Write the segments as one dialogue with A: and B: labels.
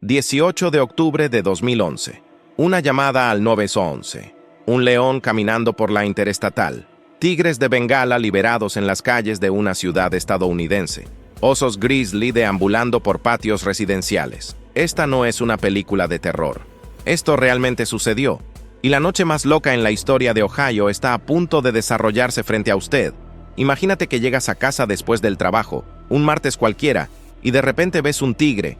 A: 18 de octubre de 2011. Una llamada al 911. Un león caminando por la interestatal. Tigres de Bengala liberados en las calles de una ciudad estadounidense. Osos grizzly deambulando por patios residenciales. Esta no es una película de terror. Esto realmente sucedió. Y la noche más loca en la historia de Ohio está a punto de desarrollarse frente a usted. Imagínate que llegas a casa después del trabajo, un martes cualquiera, y de repente ves un tigre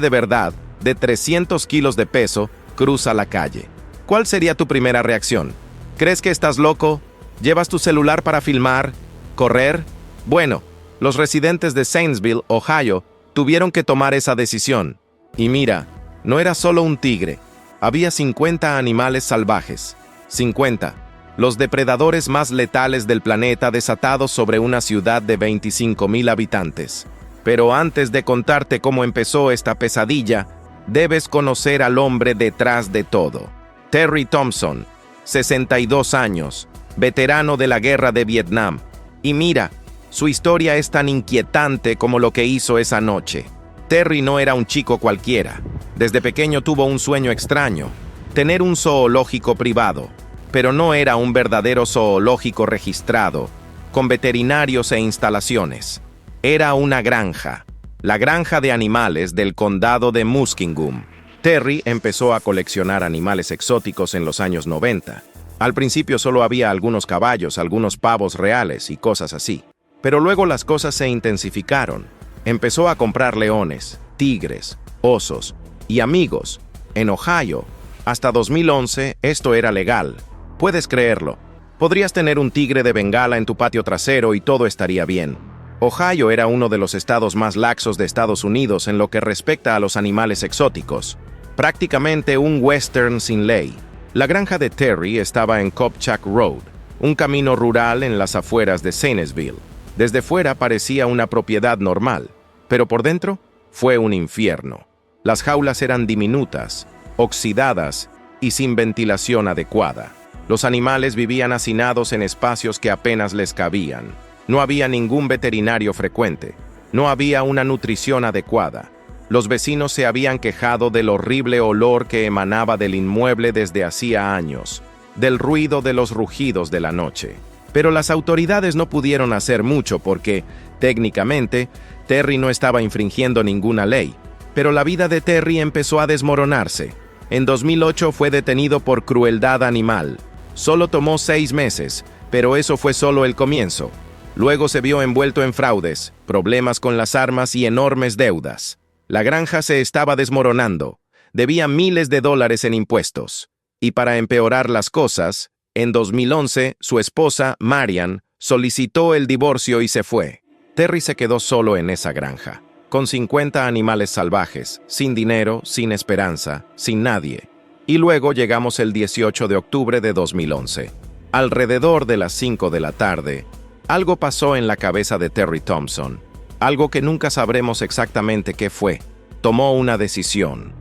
A: de verdad, de 300 kilos de peso, cruza la calle. ¿Cuál sería tu primera reacción? ¿Crees que estás loco? ¿Llevas tu celular para filmar? ¿Correr? Bueno, los residentes de Zanesville, Ohio, tuvieron que tomar esa decisión. Y mira, no era solo un tigre. Había 50 animales salvajes. 50. Los depredadores más letales del planeta desatados sobre una ciudad de 25,000 habitantes. Pero antes de contarte cómo empezó esta pesadilla, debes conocer al hombre detrás de todo. Terry Thompson, 62 años, veterano de la guerra de Vietnam. Y mira, su historia es tan inquietante como lo que hizo esa noche. Terry no era un chico cualquiera. Desde pequeño tuvo un sueño extraño, tener un zoológico privado. Pero no era un verdadero zoológico registrado, con veterinarios e instalaciones. Era una granja, la granja de animales del condado de Muskingum. Terry empezó a coleccionar animales exóticos en los años 90. Al principio solo había algunos caballos, algunos pavos reales y cosas así. Pero luego las cosas se intensificaron. Empezó a comprar leones, tigres, osos y amigos. En Ohio, hasta 2011, esto era legal. Puedes creerlo. Podrías tener un tigre de Bengala en tu patio trasero y todo estaría bien. Ohio era uno de los estados más laxos de Estados Unidos en lo que respecta a los animales exóticos. Prácticamente un western sin ley. La granja de Terry estaba en Kopchak Road, un camino rural en las afueras de Zanesville. Desde fuera parecía una propiedad normal, pero por dentro fue un infierno. Las jaulas eran diminutas, oxidadas y sin ventilación adecuada. Los animales vivían hacinados en espacios que apenas les cabían. No había ningún veterinario frecuente. No había una nutrición adecuada. Los vecinos se habían quejado del horrible olor que emanaba del inmueble desde hacía años, del ruido de los rugidos de la noche. Pero las autoridades no pudieron hacer mucho porque, técnicamente, Terry no estaba infringiendo ninguna ley. Pero la vida de Terry empezó a desmoronarse. En 2008 fue detenido por crueldad animal. Solo tomó 6 meses, pero eso fue solo el comienzo. Luego se vio envuelto en fraudes, problemas con las armas y enormes deudas. La granja se estaba desmoronando. Debía miles de dólares en impuestos. Y para empeorar las cosas, en 2011, su esposa, Marian, solicitó el divorcio y se fue. Terry se quedó solo en esa granja, con 50 animales salvajes, sin dinero, sin esperanza, sin nadie. Y luego llegamos el 18 de octubre de 2011. Alrededor de las 5 de la tarde, algo pasó en la cabeza de Terry Thompson. Algo que nunca sabremos exactamente qué fue. Tomó una decisión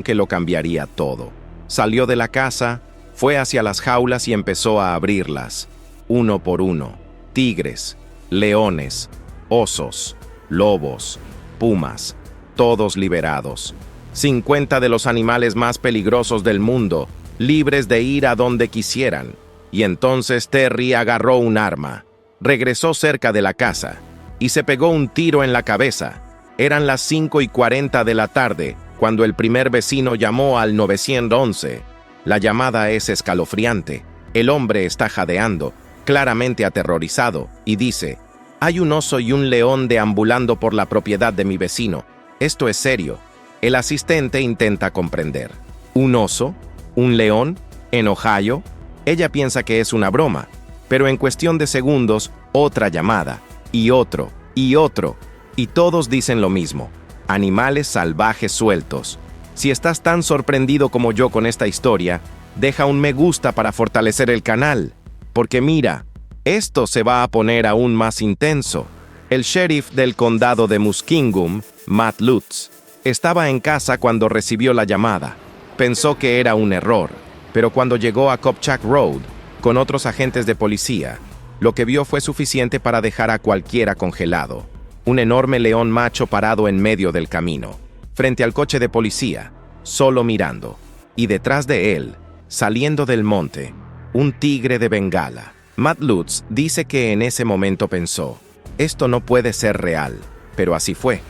A: que lo cambiaría todo. Salió de la casa, fue hacia las jaulas y empezó a abrirlas, uno por uno. Tigres, leones, osos, lobos, pumas, todos liberados. 50 de los animales más peligrosos del mundo, libres de ir a donde quisieran. Y entonces Terry agarró un arma, regresó cerca de la casa y se pegó un tiro en la cabeza. Eran las 5:40 de la tarde cuando el primer vecino llamó al 911. La llamada es escalofriante. El hombre está jadeando, claramente aterrorizado, y dice: «Hay un oso y un león deambulando por la propiedad de mi vecino. Esto es serio». El asistente intenta comprender. ¿Un oso? ¿Un león? ¿En Ohio? Ella piensa que es una broma, pero en cuestión de segundos, otra llamada, y otro, y todos dicen lo mismo: animales salvajes sueltos. Si estás tan sorprendido como yo con esta historia, deja un me gusta para fortalecer el canal, porque mira, esto se va a poner aún más intenso. El sheriff del condado de Muskingum, Matt Lutz, estaba en casa cuando recibió la llamada. Pensó que era un error, pero cuando llegó a Kopchak Road, con otros agentes de policía, lo que vio fue suficiente para dejar a cualquiera congelado. Un enorme león macho parado en medio del camino. frente al coche de policía, solo mirando, y detrás de él, saliendo del monte, un tigre de Bengala. Matt Lutz dice que en ese momento pensó, esto no puede ser real, pero así fue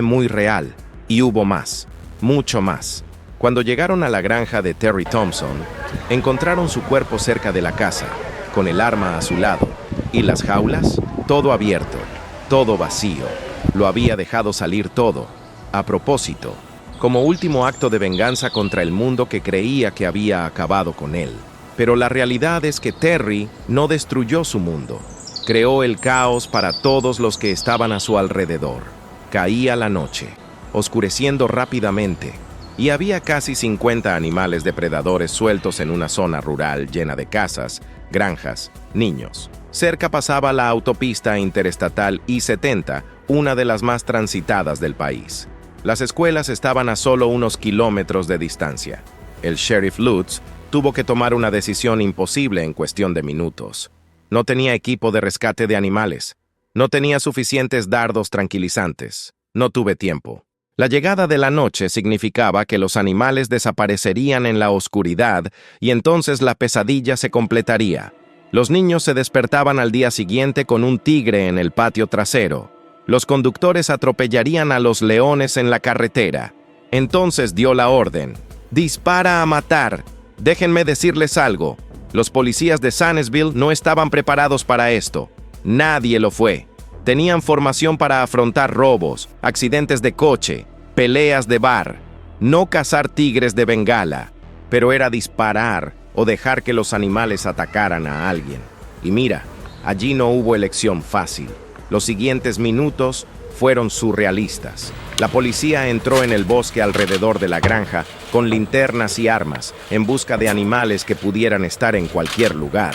A: muy real, y hubo más, mucho más. Cuando llegaron a la granja de Terry Thompson, encontraron su cuerpo cerca de la casa, con el arma a su lado, y las jaulas, todo abierto, todo vacío. Lo había dejado salir todo, a propósito, como último acto de venganza contra el mundo que creía que había acabado con él. Pero la realidad es que Terry no destruyó su mundo. Creó el caos para todos los que estaban a su alrededor. Caía la noche, oscureciendo rápidamente, y había casi 50 animales depredadores sueltos en una zona rural llena de casas, granjas, niños. Cerca pasaba la autopista interestatal I-70, una de las más transitadas del país. Las escuelas estaban a solo unos kilómetros de distancia. El sheriff Lutz tuvo que tomar una decisión imposible en cuestión de minutos. No tenía equipo de rescate de animales. No tenía suficientes dardos tranquilizantes. No tuve tiempo. La llegada de la noche significaba que los animales desaparecerían en la oscuridad y entonces la pesadilla se completaría. Los niños se despertaban al día siguiente con un tigre en el patio trasero. Los conductores atropellarían a los leones en la carretera. Entonces dio la orden: «Dispara a matar». Déjenme decirles algo. Los policías de Sannesville no estaban preparados para esto. Nadie lo fue. Tenían formación para afrontar robos, accidentes de coche, peleas de bar. No cazar tigres de Bengala, pero era disparar o dejar que los animales atacaran a alguien. Y mira, allí no hubo elección fácil. Los siguientes minutos fueron surrealistas. La policía entró en el bosque alrededor de la granja con linternas y armas en busca de animales que pudieran estar en cualquier lugar.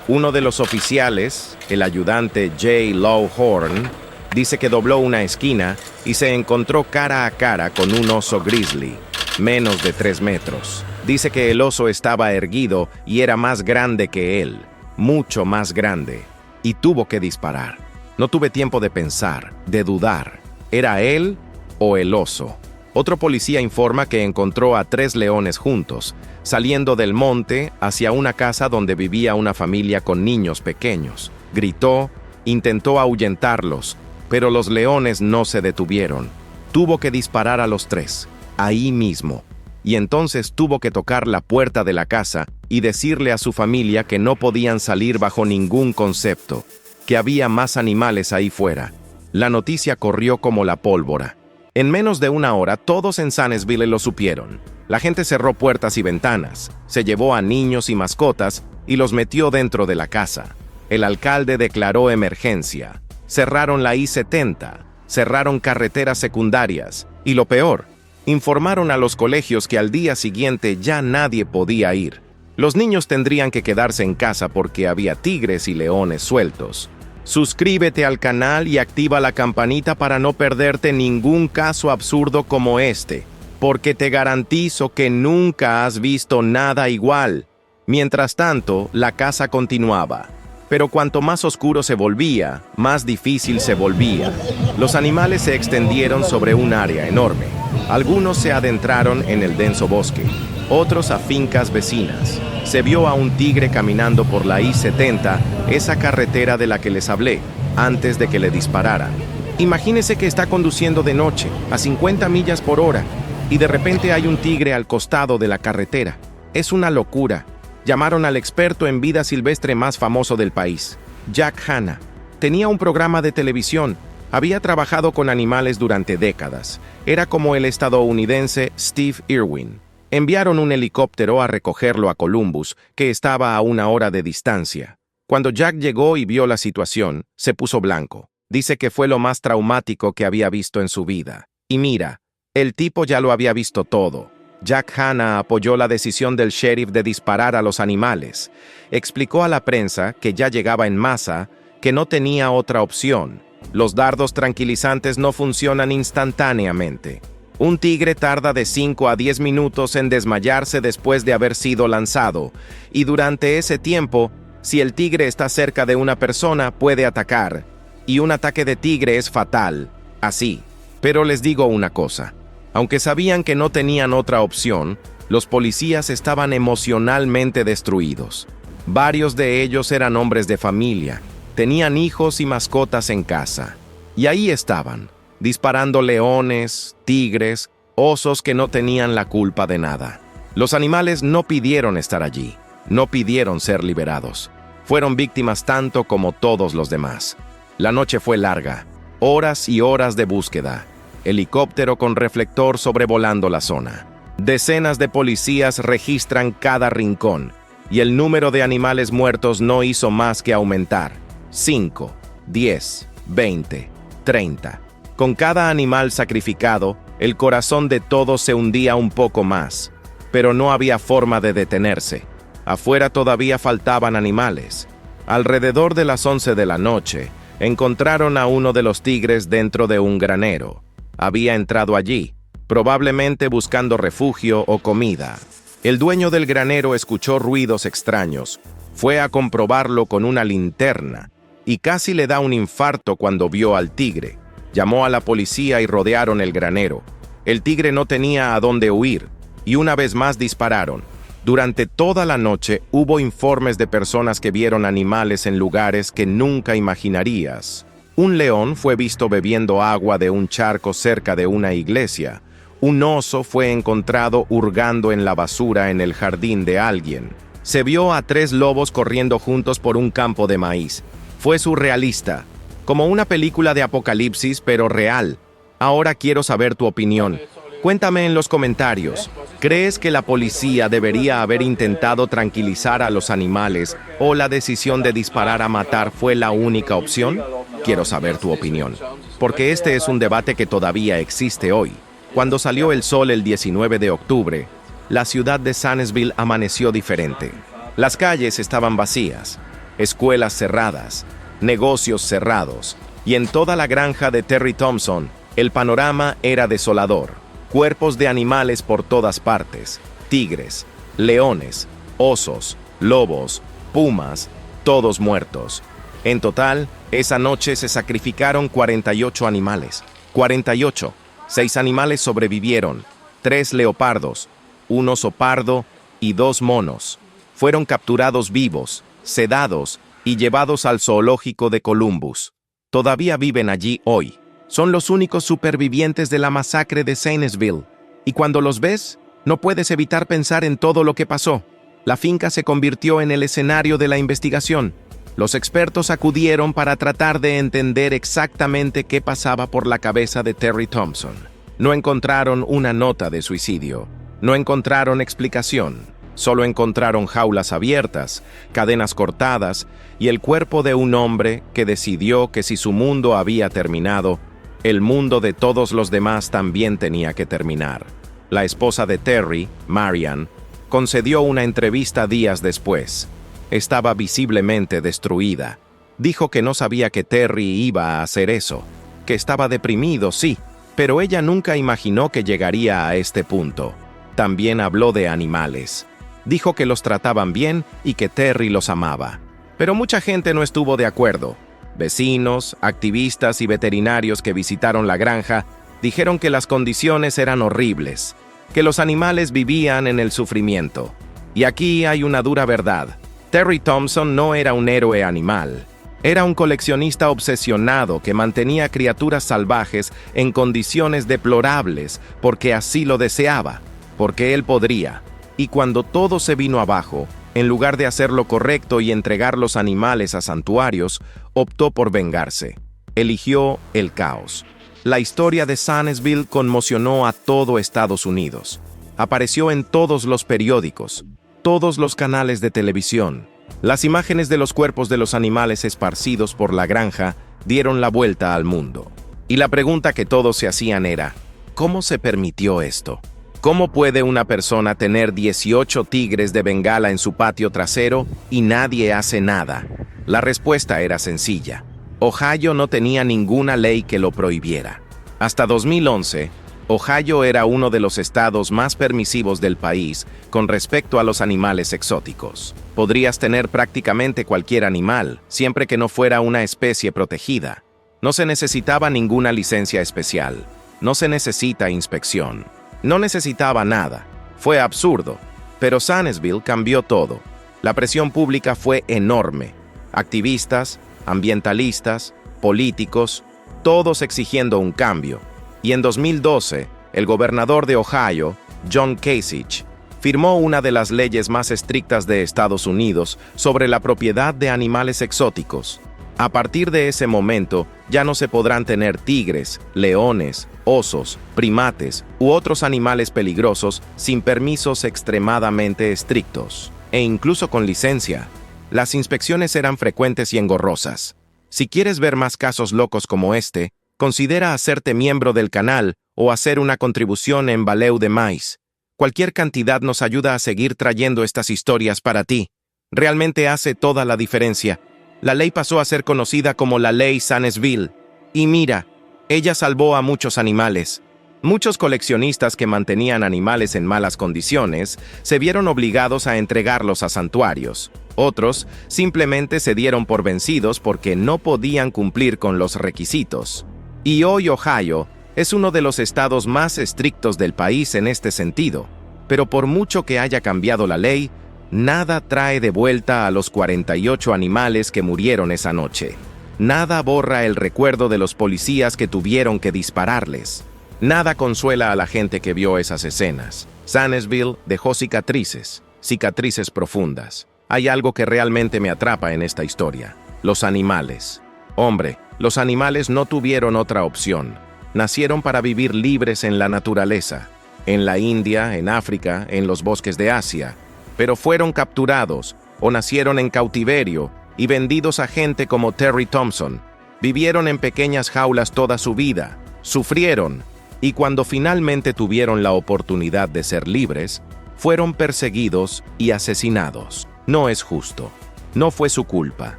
A: Uno de los oficiales, el ayudante J. Lawhorn, dice que dobló una esquina y se encontró cara a cara con un oso grizzly, menos de 3 metros. Dice que el oso estaba erguido y era más grande que él, mucho más grande, y tuvo que disparar. No tuve tiempo de pensar, de dudar. ¿Era él o el oso? Otro policía informa que encontró a 3 leones juntos, saliendo del monte hacia una casa donde vivía una familia con niños pequeños. Gritó, intentó ahuyentarlos, pero los leones no se detuvieron. Tuvo que disparar a los 3, ahí mismo. Y entonces tuvo que tocar la puerta de la casa y decirle a su familia que no podían salir bajo ningún concepto, que había más animales ahí fuera. La noticia corrió como la pólvora. En menos de una hora, todos en Sannesville lo supieron. La gente cerró puertas y ventanas, se llevó a niños y mascotas y los metió dentro de la casa. El alcalde declaró emergencia. Cerraron la I-70, cerraron carreteras secundarias y lo peor, informaron a los colegios que al día siguiente ya nadie podía ir. Los niños tendrían que quedarse en casa porque había tigres y leones sueltos. Suscríbete al canal y activa la campanita para no perderte ningún caso absurdo como este, porque te garantizo que nunca has visto nada igual. Mientras tanto, la caza continuaba. Pero cuanto más oscuro se volvía, más difícil se volvía. Los animales se extendieron sobre un área enorme. Algunos se adentraron en el denso bosque, otros a fincas vecinas. Se vio a un tigre caminando por la I-70, esa carretera de la que les hablé, antes de que le dispararan. Imagínese que está conduciendo de noche, a 50 millas por hora, y de repente hay un tigre al costado de la carretera. Es una locura. Llamaron al experto en vida silvestre más famoso del país, Jack Hanna. Tenía un programa de televisión. Había trabajado con animales durante décadas. Era como el estadounidense Steve Irwin. Enviaron un helicóptero a recogerlo a Columbus, que estaba a 1 hora de distancia. Cuando Jack llegó y vio la situación, se puso blanco. Dice que fue lo más traumático que había visto en su vida. Y mira, el tipo ya lo había visto todo. Jack Hanna apoyó la decisión del sheriff de disparar a los animales. Explicó a la prensa, que ya llegaba en masa, que no tenía otra opción. Los dardos tranquilizantes no funcionan instantáneamente. Un tigre tarda de 5 a 10 minutos en desmayarse después de haber sido lanzado, y durante ese tiempo, si el tigre está cerca de una persona, puede atacar, y un ataque de tigre es fatal, así. Pero les digo una cosa, Aunque sabían que no tenían otra opción, los policías estaban emocionalmente destruidos. Varios de ellos eran hombres de familia, tenían hijos y mascotas en casa. Y ahí estaban, disparando leones, tigres, osos que no tenían la culpa de nada. Los animales no pidieron estar allí, no pidieron ser liberados. Fueron víctimas tanto como todos los demás. La noche fue larga, horas y horas de búsqueda. Helicóptero con reflector sobrevolando la zona. Decenas de policías registran cada rincón, y el número de animales muertos no hizo más que aumentar. 5, 10, 20, 30. Con cada animal sacrificado, el corazón de todos se hundía un poco más, pero no había forma de detenerse. Afuera todavía faltaban animales. Alrededor de las 11 de la noche, encontraron a uno de los tigres dentro de un granero. Había entrado allí, probablemente buscando refugio o comida. El dueño del granero escuchó ruidos extraños. Fue a comprobarlo con una linterna y casi le da un infarto cuando vio al tigre. Llamó a la policía y rodearon el granero. El tigre no tenía a dónde huir y una vez más dispararon. Durante toda la noche hubo informes de personas que vieron animales en lugares que nunca imaginarías. Un león fue visto bebiendo agua de un charco cerca de una iglesia. Un oso fue encontrado hurgando en la basura en el jardín de alguien. Se vio a 3 lobos corriendo juntos por un campo de maíz. Fue surrealista, como una película de apocalipsis, pero real. Ahora quiero saber tu opinión. Cuéntame en los comentarios. ¿Crees que la policía debería haber intentado tranquilizar a los animales o la decisión de disparar a matar fue la única opción? Quiero saber tu opinión, porque este es un debate que todavía existe hoy. Cuando salió el sol el 19 de octubre, la ciudad de Zanesville amaneció diferente. Las calles estaban vacías, escuelas cerradas, negocios cerrados, y en toda la granja de Terry Thompson, el panorama era desolador. Cuerpos de animales por todas partes, tigres, leones, osos, lobos, pumas, todos muertos. En total, esa noche se sacrificaron 48 animales. 48. 6 animales sobrevivieron, 3 leopardos, 1 oso pardo y 2 monos. Fueron capturados vivos, sedados y llevados al zoológico de Columbus. Todavía viven allí hoy. Son los únicos supervivientes de la masacre de Zanesville. Y cuando los ves, no puedes evitar pensar en todo lo que pasó. La finca se convirtió en el escenario de la investigación. Los expertos acudieron para tratar de entender exactamente qué pasaba por la cabeza de Terry Thompson. No encontraron una nota de suicidio. No encontraron explicación. Solo encontraron jaulas abiertas, cadenas cortadas y el cuerpo de un hombre que decidió que si su mundo había terminado, el mundo de todos los demás también tenía que terminar. La esposa de Terry, Marian, concedió una entrevista días después. Estaba visiblemente destruida. Dijo que no sabía que Terry iba a hacer eso, que estaba deprimido, sí, pero ella nunca imaginó que llegaría a este punto. También habló de animales. Dijo que los trataban bien y que Terry los amaba. Pero mucha gente no estuvo de acuerdo. Vecinos, activistas y veterinarios que visitaron la granja dijeron que las condiciones eran horribles, que los animales vivían en el sufrimiento. Y aquí hay una dura verdad. Terry Thompson no era un héroe animal. Era un coleccionista obsesionado que mantenía criaturas salvajes en condiciones deplorables porque así lo deseaba, porque él podría. Y cuando todo se vino abajo, en lugar de hacer lo correcto y entregar los animales a santuarios, optó por vengarse. Eligió el caos. La historia de Zanesville conmocionó a todo Estados Unidos. Apareció en todos los periódicos, todos los canales de televisión. Las imágenes de los cuerpos de los animales esparcidos por la granja dieron la vuelta al mundo. Y la pregunta que todos se hacían era, ¿cómo se permitió esto? ¿Cómo puede una persona tener 18 tigres de Bengala en su patio trasero y nadie hace nada? La respuesta era sencilla. Ohio no tenía ninguna ley que lo prohibiera. Hasta 2011, Ohio era uno de los estados más permisivos del país con respecto a los animales exóticos. Podrías tener prácticamente cualquier animal, siempre que no fuera una especie protegida. No se necesitaba ninguna licencia especial. No se necesita inspección. No necesitaba nada. Fue absurdo. Pero Zanesville cambió todo. La presión pública fue enorme. Activistas, ambientalistas, políticos, todos exigiendo un cambio. Y en 2012, el gobernador de Ohio, John Kasich, firmó una de las leyes más estrictas de Estados Unidos sobre la propiedad de animales exóticos. A partir de ese momento, ya no se podrán tener tigres, leones, osos, primates u otros animales peligrosos sin permisos extremadamente estrictos, e incluso con licencia. Las inspecciones eran frecuentes y engorrosas. Si quieres ver más casos locos como este, considera hacerte miembro del canal o hacer una contribución en Valeu de Mais. Cualquier cantidad nos ayuda a seguir trayendo estas historias para ti. Realmente hace toda la diferencia. La ley pasó a ser conocida como la Ley Zanesville. Y mira, ella salvó a muchos animales. Muchos coleccionistas que mantenían animales en malas condiciones se vieron obligados a entregarlos a santuarios. Otros simplemente se dieron por vencidos porque no podían cumplir con los requisitos. Y hoy Ohio es uno de los estados más estrictos del país en este sentido. Pero por mucho que haya cambiado la ley, nada trae de vuelta a los 48 animales que murieron esa noche. Nada borra el recuerdo de los policías que tuvieron que dispararles. Nada consuela a la gente que vio esas escenas. Zanesville dejó cicatrices profundas. Hay algo que realmente me atrapa en esta historia: los animales. Hombre, los animales no tuvieron otra opción. Nacieron para vivir libres en la naturaleza, en la India, en África, en los bosques de Asia, pero fueron capturados o nacieron en cautiverio y vendidos a gente como Terry Thompson. Vivieron en pequeñas jaulas toda su vida, sufrieron, y cuando finalmente tuvieron la oportunidad de ser libres, fueron perseguidos y asesinados. No es justo. No fue su culpa,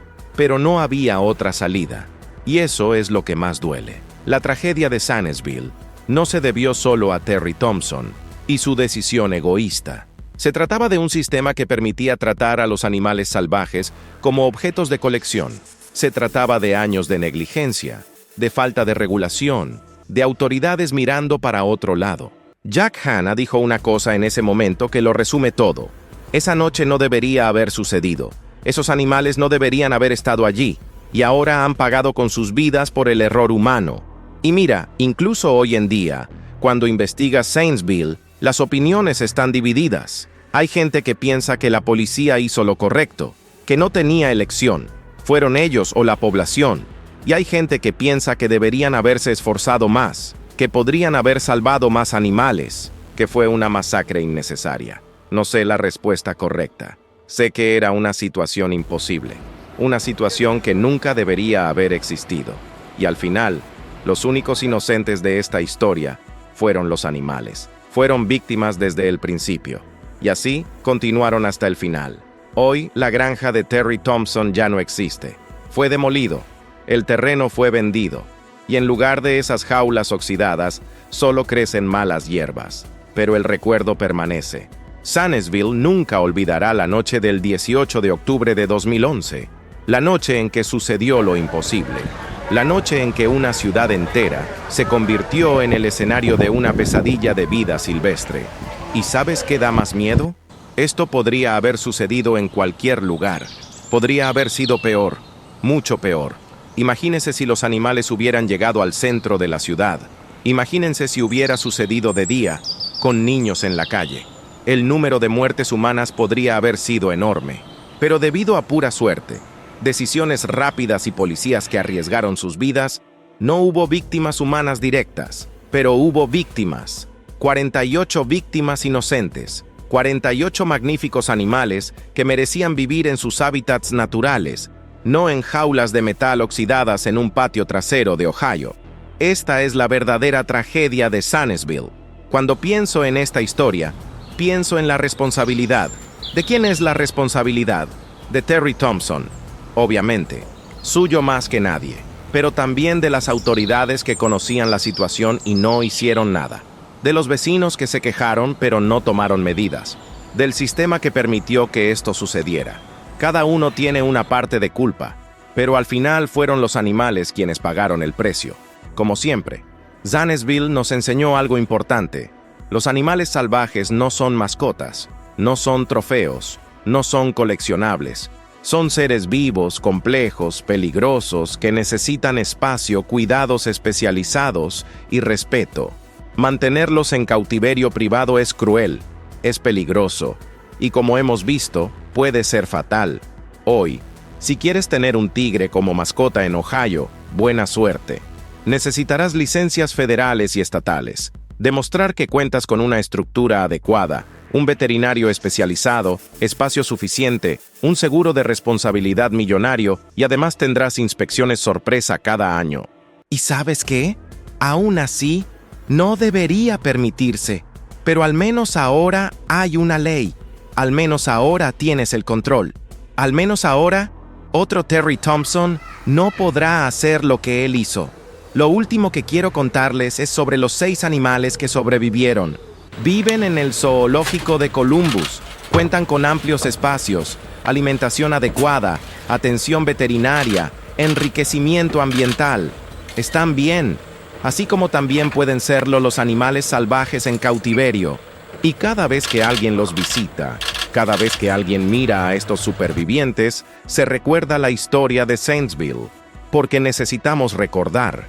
A: pero no había otra salida, y eso es lo que más duele. La tragedia de Zanesville no se debió solo a Terry Thompson y su decisión egoísta. Se trataba de un sistema que permitía tratar a los animales salvajes como objetos de colección. Se trataba de años de negligencia, de falta de regulación, de autoridades mirando para otro lado. Jack Hanna dijo una cosa en ese momento que lo resume todo. Esa noche no debería haber sucedido. Esos animales no deberían haber estado allí, y ahora han pagado con sus vidas por el error humano. Y mira, incluso hoy en día, cuando investigas Zanesville, las opiniones están divididas. Hay gente que piensa que la policía hizo lo correcto, que no tenía elección, fueron ellos o la población. Y hay gente que piensa que deberían haberse esforzado más, que podrían haber salvado más animales, que fue una masacre innecesaria. No sé la respuesta correcta. Sé que era una situación imposible, una situación que nunca debería haber existido. Y al final, los únicos inocentes de esta historia fueron los animales. Fueron víctimas desde el principio. Y así continuaron hasta el final. Hoy, la granja de Terry Thompson ya no existe. Fue demolido. El terreno fue vendido. Y en lugar de esas jaulas oxidadas, solo crecen malas hierbas. Pero el recuerdo permanece. Zanesville nunca olvidará la noche del 18 de octubre de 2011. La noche en que sucedió lo imposible. La noche en que una ciudad entera se convirtió en el escenario de una pesadilla de vida silvestre. ¿Y sabes qué da más miedo? Esto podría haber sucedido en cualquier lugar. Podría haber sido peor, mucho peor. Imagínense si los animales hubieran llegado al centro de la ciudad. Imagínense si hubiera sucedido de día, con niños en la calle. El número de muertes humanas podría haber sido enorme. Pero debido a pura suerte, decisiones rápidas y policías que arriesgaron sus vidas, no hubo víctimas humanas directas, pero hubo víctimas. 48 víctimas inocentes, 48 magníficos animales que merecían vivir en sus hábitats naturales, no en jaulas de metal oxidadas en un patio trasero de Ohio. Esta es la verdadera tragedia de Zanesville. Cuando pienso en esta historia, pienso en la responsabilidad. ¿De quién es la responsabilidad? De Terry Thompson, obviamente, suyo más que nadie, pero también de las autoridades que conocían la situación y no hicieron nada. De los vecinos que se quejaron pero no tomaron medidas. Del sistema que permitió que esto sucediera. Cada uno tiene una parte de culpa, pero al final fueron los animales quienes pagaron el precio. Como siempre, Zanesville nos enseñó algo importante. Los animales salvajes no son mascotas, no son trofeos, no son coleccionables. Son seres vivos, complejos, peligrosos, que necesitan espacio, cuidados especializados y respeto. Mantenerlos en cautiverio privado es cruel, es peligroso, y como hemos visto, puede ser fatal. Hoy, si quieres tener un tigre como mascota en Ohio, buena suerte. Necesitarás licencias federales y estatales, demostrar que cuentas con una estructura adecuada, un veterinario especializado, espacio suficiente, un seguro de responsabilidad millonario y además tendrás inspecciones sorpresa cada año. ¿Y sabes qué? Aún así, no debería permitirse, pero al menos ahora hay una ley. Al menos ahora tienes el control. Al menos ahora, otro Terry Thompson no podrá hacer lo que él hizo. Lo último que quiero contarles es sobre los 6 animales que sobrevivieron. Viven en el zoológico de Columbus, cuentan con amplios espacios, alimentación adecuada, atención veterinaria, enriquecimiento ambiental. Están bien, así como también pueden serlo los animales salvajes en cautiverio. Y cada vez que alguien los visita, cada vez que alguien mira a estos supervivientes, se recuerda la historia de Zanesville, porque necesitamos recordar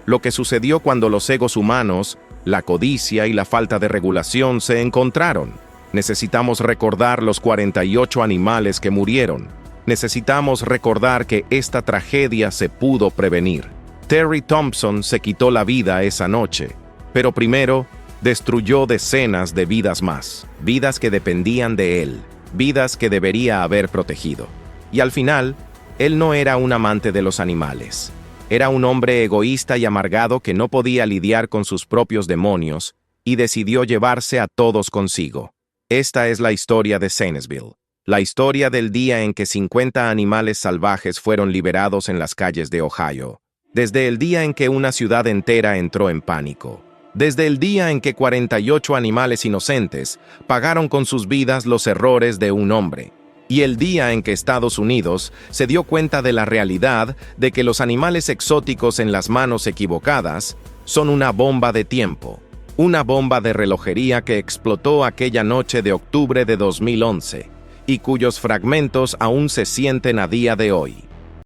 A: lo que sucedió cuando los egos humanos, la codicia y la falta de regulación se encontraron. Necesitamos recordar los 48 animales que murieron. Necesitamos recordar que esta tragedia se pudo prevenir. Terry Thompson se quitó la vida esa noche, pero primero destruyó decenas de vidas más, vidas que dependían de él, vidas que debería haber protegido. Y al final, él no era un amante de los animales. Era un hombre egoísta y amargado que no podía lidiar con sus propios demonios y decidió llevarse a todos consigo. Esta es la historia de Zanesville, la historia del día en que 50 animales salvajes fueron liberados en las calles de Ohio, desde el día en que una ciudad entera entró en pánico, desde el día en que 48 animales inocentes pagaron con sus vidas los errores de un hombre, y el día en que Estados Unidos se dio cuenta de la realidad de que los animales exóticos en las manos equivocadas son una bomba de tiempo, una bomba de relojería que explotó aquella noche de octubre de 2011 y cuyos fragmentos aún se sienten a día de hoy.